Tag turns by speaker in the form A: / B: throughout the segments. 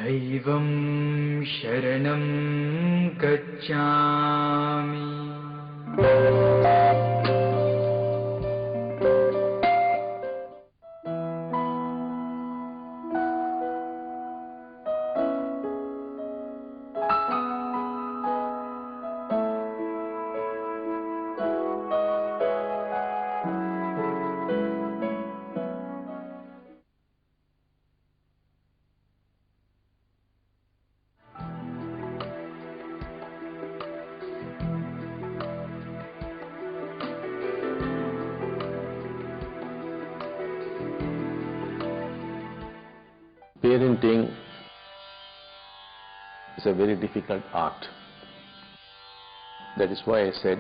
A: दैवं शरणं गच्छामि।
B: Parenting is a very difficult art. That is why I said,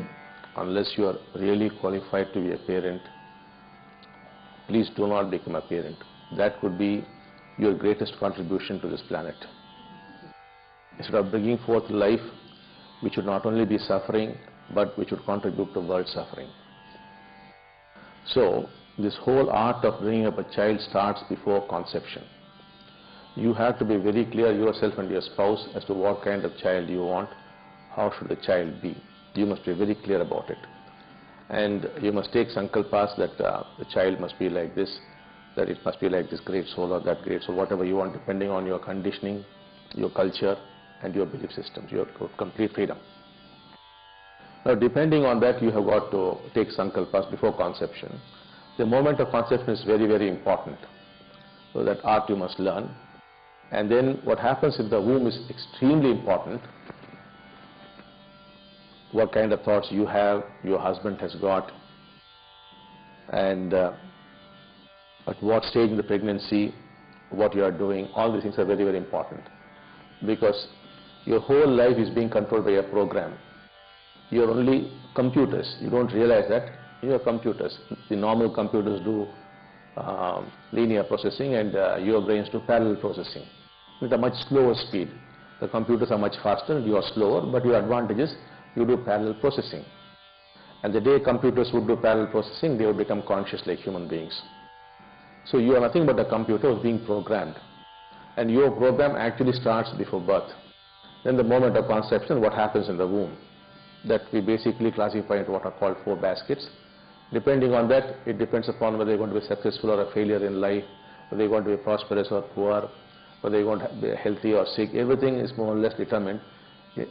B: unless you are really qualified to be a parent, please do not become a parent. That could be your greatest contribution to this planet. Instead of bringing forth life which would not only be suffering, but which would contribute to world suffering. So, this whole art of bringing up a child starts before conception. You have to be very clear yourself and your spouse as to what kind of child you want, how should the child be. You must be very clear about it. And you must take sankalpas that the child must be like this, that it must be like this great soul or that great soul, whatever you want, depending on your conditioning, your culture and your belief systems. You have complete freedom. Now, depending on that, you have got to take sankalpas before conception. The moment of conception is very, very important. So that art you must learn. And then what happens if the womb is extremely important, what kind of thoughts you have, your husband has got, and at what stage in the pregnancy, what you are doing, all these things are very, very important. Because your whole life is being controlled by a program. You are only computers. You don't realize that you are computers. The normal computers do linear processing and your brains do parallel processing with a much slower speed. The computers are much faster and you are slower, but your advantage is you do parallel processing. And the day computers would do parallel processing, they would become conscious like human beings. So you are nothing but a computer being programmed. And your program actually starts before birth. Then the moment of conception, what happens in the womb? That we basically classify into what are called 4 baskets. Depending on that, it depends upon whether you're going to be successful or a failure in life, whether you're going to be prosperous or poor, whether you're going to be healthy or sick. Everything is more or less determined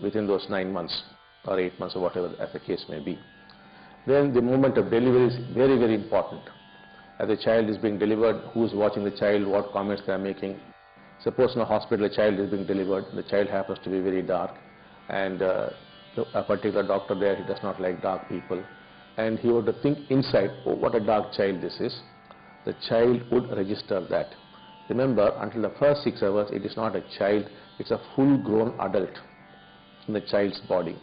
B: within those 9 months or 8 months or whatever as the case may be. Then the moment of delivery is very, very important. As the child is being delivered, who is watching the child, what comments they are making. Suppose in a hospital a child is being delivered, the child happens to be very dark, and a particular doctor there, he does not like dark people, and he would think inside, oh, what a dark child this is. The child would register that. Remember, until the first 6 hours, it is not a child, it's a full-grown adult in the child's body.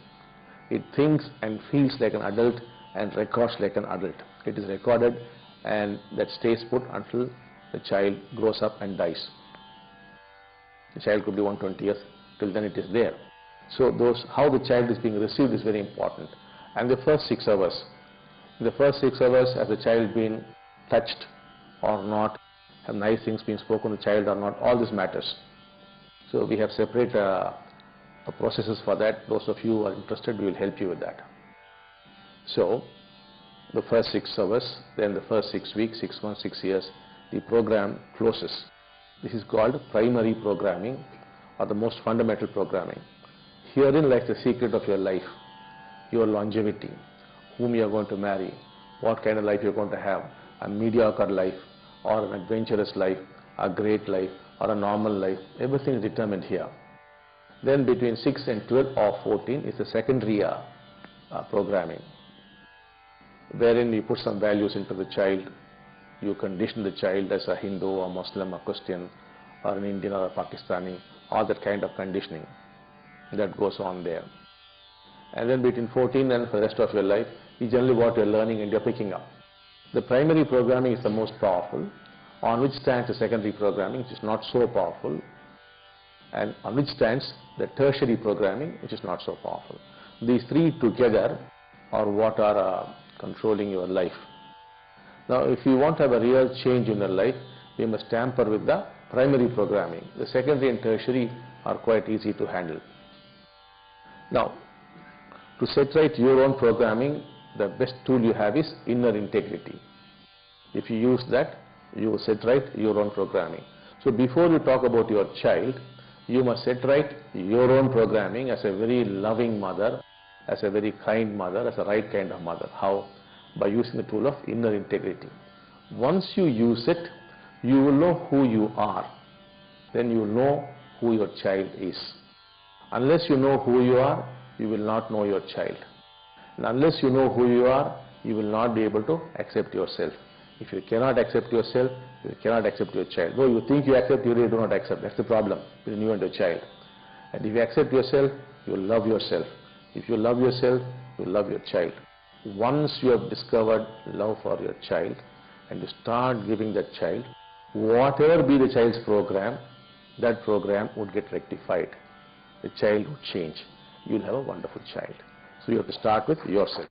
B: It thinks and feels like an adult and records like an adult. It is recorded and that stays put until the child grows up and dies. The child could be 120 years, till then it is there. So how the child is being received is very important. And the first 6 hours, in the first 6 hours, has the child been touched or not, have nice things been spoken to the child or not, all this matters. So we have separate processes for that. Those of you who are interested, we will help you with that. So the first 6 hours, then the first 6 weeks, 6 months, 6 years, the program closes. This is called primary programming or the most fundamental programming. Herein lies the secret of your life, your longevity, whom you are going to marry, what kind of life you are going to have, a mediocre life or an adventurous life, a great life or a normal life. Everything is determined here. Then between 6 and 12 or 14 is the secondary programming, wherein you put some values into the child. You condition the child as a Hindu or Muslim or Christian or an Indian or a Pakistani, all that kind of conditioning that goes on there. And then between 14 and for the rest of your life is generally what you're learning and you're picking up. The primary programming is the most powerful, on which stands the secondary programming, which is not so powerful, and on which stands the tertiary programming, which is not so powerful. These three together are what are controlling your life. Now, if you want to have a real change in your life, we must tamper with the primary programming. The secondary and tertiary are quite easy to handle. Now, to set right your own programming, the best tool you have is inner integrity. If you use that, you will set right your own programming. So before you talk about your child, you must set right your own programming as a very loving mother, as a very kind mother, as a right kind of mother. How? By using the tool of inner integrity. Once you use it, you will know who you are. Then you will know who your child is. Unless you know who you are, you will not know your child. And unless you know who you are, you will not be able to accept yourself. If you cannot accept yourself, you cannot accept your child. Though you think you accept, you really do not accept. That's the problem between you and your child. And if you accept yourself, you will love yourself. If you love yourself, you will love your child. Once you have discovered love for your child and you start giving that child, whatever be the child's program, that program would get rectified. The child would change. You will have a wonderful child. So you have to start with yourself.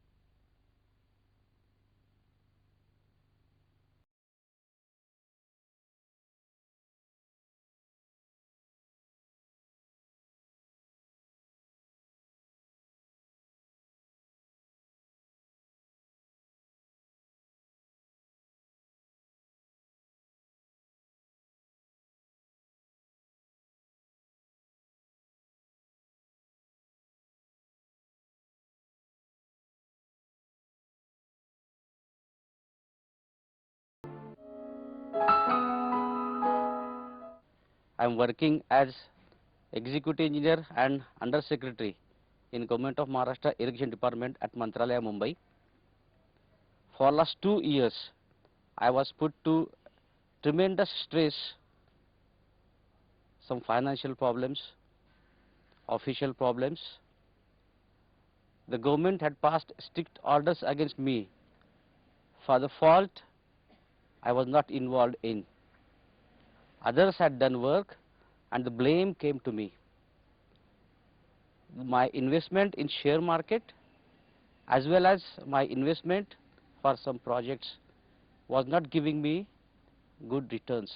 C: I am working as Executive Engineer and Under Secretary in Government of Maharashtra Irrigation Department at Mantralaya, Mumbai. For last 2 years, I was put to tremendous stress, some financial problems, official problems. The government had passed strict orders against me for the fault I was not involved in. Others had done work and the blame came to me. My investment in share market as well as my investment for some projects was not giving me good returns.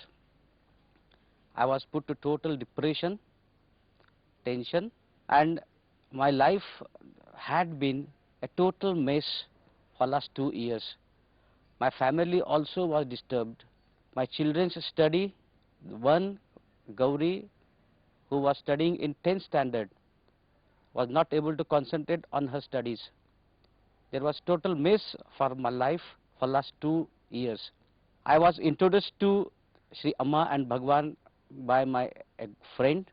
C: I was put to total depression, tension, and my life had been a total mess for last 2 years. My family also was disturbed. My children's study, one, Gauri, who was studying in 10th standard, was not able to concentrate on her studies. There was total mess for my life for last 2 years. I was introduced to Sri Amma and Bhagavan by my friend,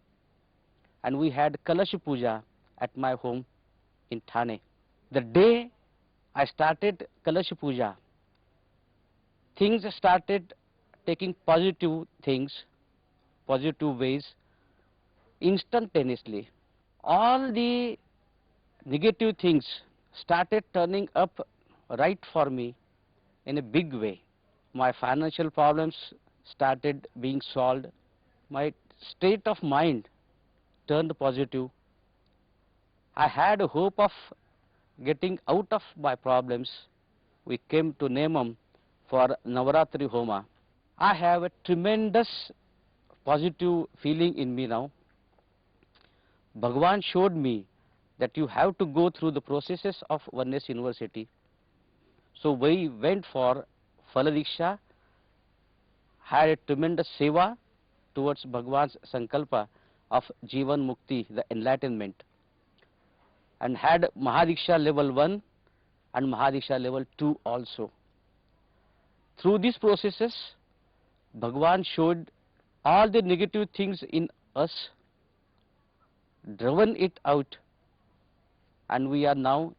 C: and we had Kalash Puja at my home in Thane. The day I started Kalash Puja, things started taking positive things, positive ways, instantaneously. All the negative things started turning up right for me in a big way. My financial problems started being solved. My state of mind turned positive. I had a hope of getting out of my problems. We came to Nemam for Navaratri Homa. I have a tremendous positive feeling in me now. Bhagavan showed me that you have to go through the processes of Oneness University. So we went for Faladiksha, had a tremendous seva towards Bhagavan's Sankalpa of Jivan Mukti, the enlightenment, and had Mahadiksha level 1 and Mahadiksha level 2 also. Through these processes, Bhagavan showed all the negative things in us, driven it out, and we are now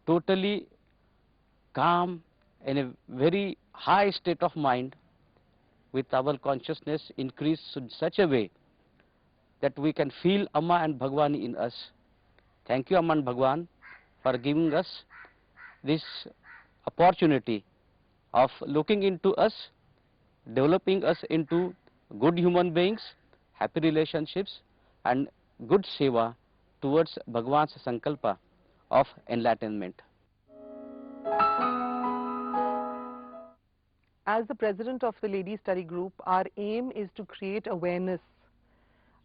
C: totally calm, in a very high state of mind, with our consciousness increased in such a way that we can feel Amma and Bhagavan in us. Thank you, Amma and Bhagavan, for giving us this opportunity of looking into us, developing us into good human beings, happy relationships, and good seva towards Bhagavan's Sankalpa of enlightenment.
D: As the president of the Ladies Study Group, our aim is to create awareness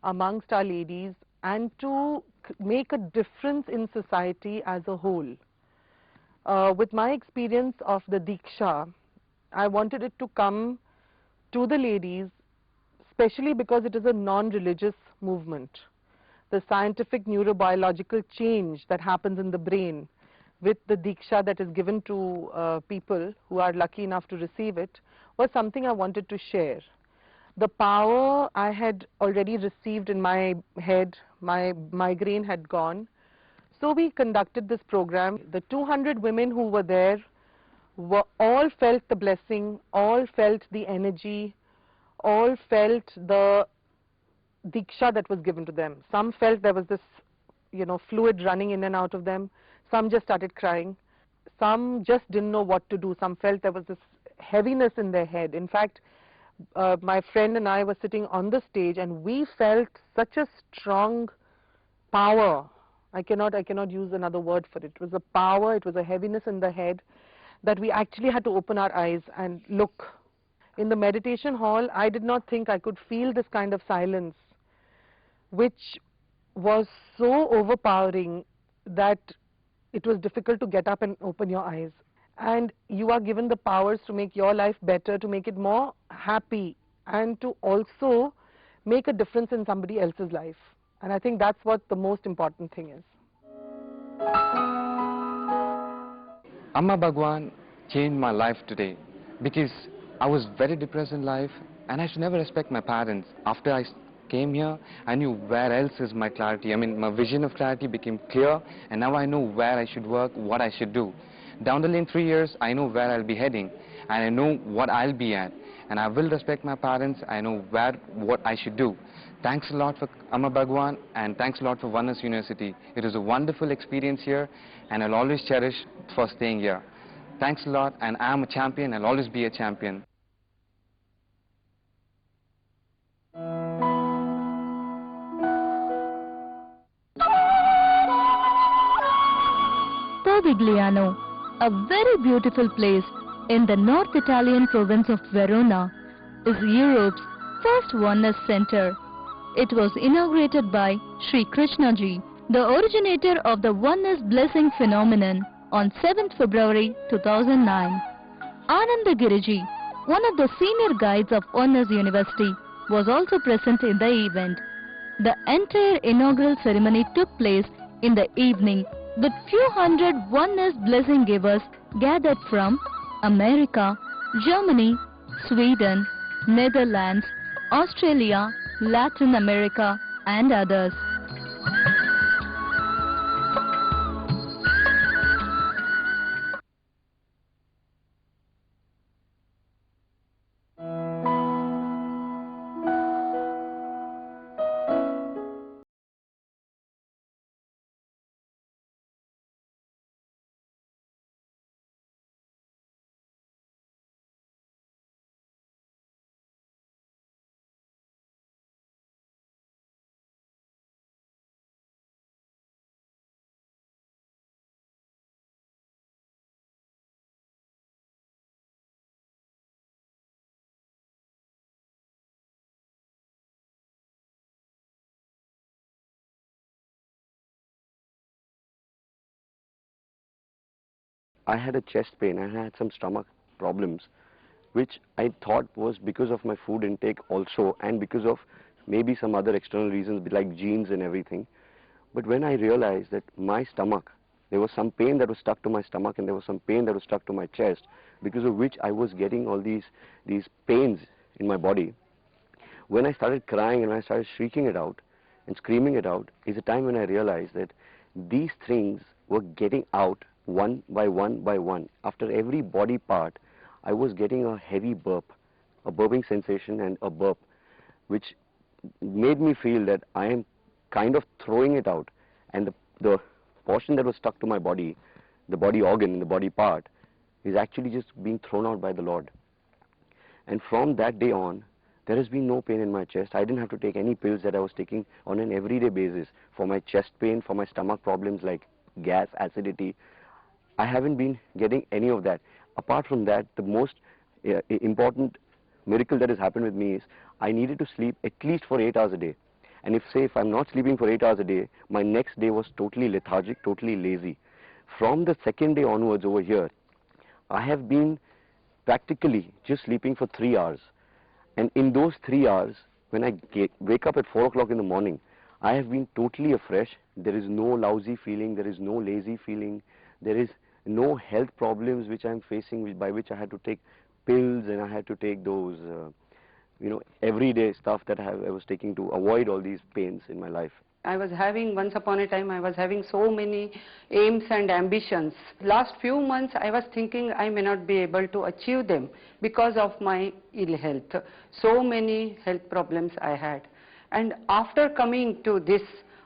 D: amongst our ladies and to make a difference in society as a whole. With my experience of the Diksha, I wanted it to come to the ladies, especially because it is a non-religious movement. The scientific neurobiological change that happens in the brain with the Diksha that is given to people who are lucky enough to receive it was something I wanted to share. The power I had already received in my head, my migraine had gone. So we conducted this program. The 200 women who were there all felt the blessing, all felt the energy, all felt the Diksha that was given to them. Some felt there was this, fluid running in and out of them. Some just started crying. Some just didn't know what to do. Some felt there was this heaviness in their head. In fact, my friend and I were sitting on the stage and we felt such a strong power. I cannot use another word for it. It was a power, it was a heaviness in the head that we actually had to open our eyes and look. In the meditation hall, I did not think I could feel this kind of silence, which was so overpowering that it was difficult to get up and open your eyes. And you are given the powers to make your life better, to make it more happy, and to also make a difference in somebody else's life. And I think that's what the most important thing is.
A: Amma Bhagavan changed my life today because I was very depressed in life and I should never respect my parents. After I came here, I knew where else is my clarity. I mean, my vision of clarity became clear and now I know where I should work, what I should do. Down the lane 3 years, I know where I'll be heading and I know what I'll be at. And I will respect my parents, I know what I should do. Thanks a lot for Amma Bhagavan and thanks a lot for Oneness University. It was a wonderful experience here and I'll always cherish for staying here. Thanks a lot, and I am a champion, I'll always be a champion.
E: Povigliano, a very beautiful place in the North Italian province of Verona, is Europe's first Oneness Center. It was inaugurated by Sri Krishna Ji, the originator of the Oneness Blessing phenomenon, on 7th February 2009. Ananda Giriji, one of the senior guides of Oneness University, was also present in the event. The entire inaugural ceremony took place in the evening with few hundred Oneness blessing givers gathered from America, Germany, Sweden, Netherlands, Australia, Latin America and others.
F: I had a chest pain and I had some stomach problems, which I thought was because of my food intake also and because of maybe some other external reasons like genes and everything. But when I realized that my stomach, there was some pain that was stuck to my stomach and there was some pain that was stuck to my chest, because of which I was getting all these pains in my body. When I started crying and I started shrieking it out and screaming it out, is the time when I realized that these things were getting out one by one by one. After every body part, I was getting a heavy burp, a burping sensation and a burp, which made me feel that I am kind of throwing it out, and the portion that was stuck to my body, the body organ, the body part, is actually just being thrown out by the Lord. And from that day on, there has been no pain in my chest. I didn't have to take any pills that I was taking on an everyday basis for my chest pain, for my stomach problems like gas, acidity. I haven't been getting any of that. Apart from that, the most important miracle that has happened with me is I needed to sleep at least for 8 hours a day. And if I'm not sleeping for 8 hours a day, my next day was totally lethargic, totally lazy. From the second day onwards over here, I have been practically just sleeping for 3 hours. And in those 3 hours, when I wake up at 4 o'clock in the morning, I have been totally afresh. There is no lousy feeling, there is no lazy feeling, there is no health problems which I'm facing, by which I had to take pills and I had to take those, everyday stuff that I was taking to avoid all these pains in my life.
G: I was having, once upon a time, I was having so many aims and ambitions. Last few months, I was thinking I may not be able to achieve them because of my ill health. So many health problems I had. And after coming to this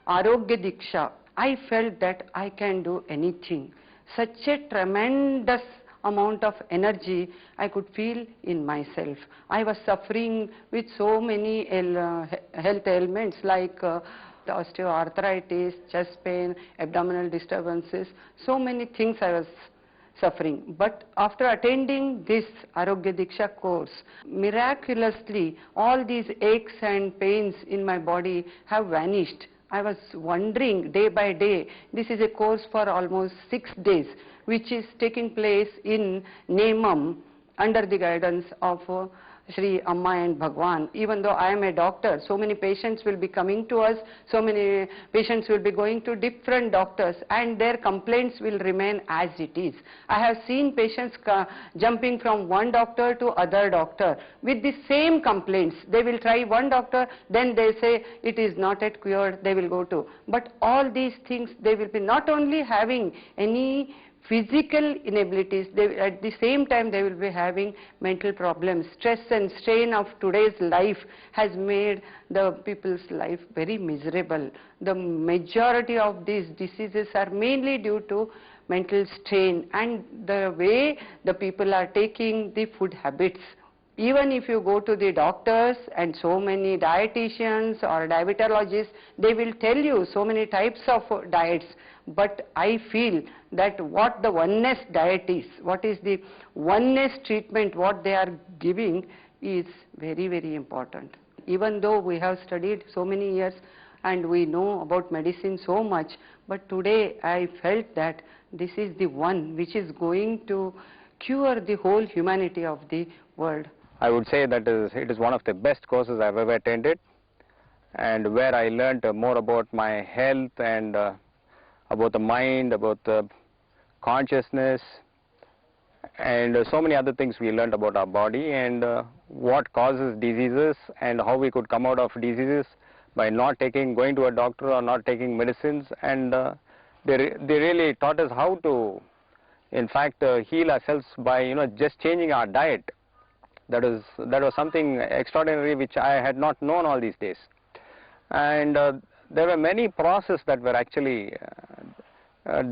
G: Arogya Diksha, I felt that I can do anything. Such a tremendous amount of energy I could feel in myself. I was suffering with so many health ailments like osteoarthritis, chest pain, abdominal disturbances, so many things I was suffering. But after attending this Arogya Diksha course, miraculously all these aches and pains in my body have vanished. I was wondering day by day. This is a course for almost 6 days, which is taking place in Nemam under the guidance of Shri Amma and Bhagavan. Even though I am a doctor, so many patients will be coming to us, so many patients will be going to different doctors, and their complaints will remain as it is. I have seen patients jumping from one doctor to other doctor with the same complaints. They will try one doctor, then they say it is not yet cured, they will go to. But all these things, they will be not only having any physical inabilities, at the same time they will be having mental problems. Stress and strain of today's life has made the people's life very miserable. The majority of these diseases are mainly due to mental strain and the way the people are taking the food habits. Even if you go to the doctors and so many dietitians or diabetologists, they will tell you so many types of diets. But I feel that what the oneness diet is, what is the oneness treatment, what they are giving is very, very important. Even though we have studied so many years and we know about medicine so much, but today I felt that this is the one which is going to cure the whole humanity of the world.
H: I would say that it is one of the best courses I've ever attended, and where I learned more about my health and about the mind, about the consciousness, and so many other things we learned about our body and what causes diseases and how we could come out of diseases by not going to a doctor or not taking medicines. And they really taught us how to, in fact, heal ourselves by just changing our diet. That was something extraordinary which I had not known all these days. And there were many processes that were actually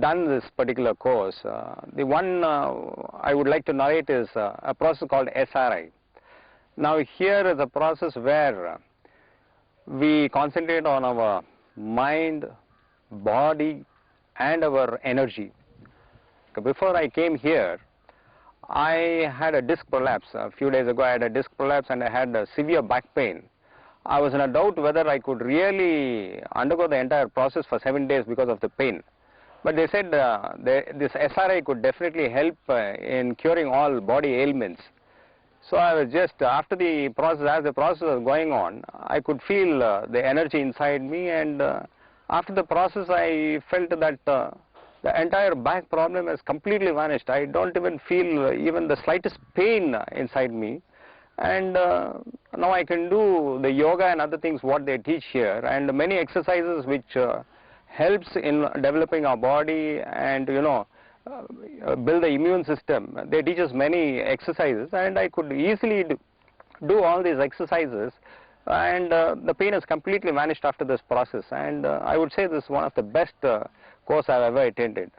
H: done this particular course. The one I would like to narrate is a process called SRI. Now here is a process where we concentrate on our mind, body and our energy. Before I came here, I had a disc prolapse. A few days ago I had a disc prolapse and I had a severe back pain. I was in a doubt whether I could really undergo the entire process for 7 days because of the pain. But they said this SRI could definitely help in curing all body ailments. So I was just, after the process, as the process was going on, I could feel the energy inside me, and after the process I felt that the entire back problem has completely vanished. I don't even feel even the slightest pain inside me. And now I can do the yoga and other things what they teach here, and many exercises which helps in developing our body and build the immune system. They teach us many exercises, and I could easily do all these exercises, and the pain has completely vanished after this process. And I would say this is one of the best course I've ever attended.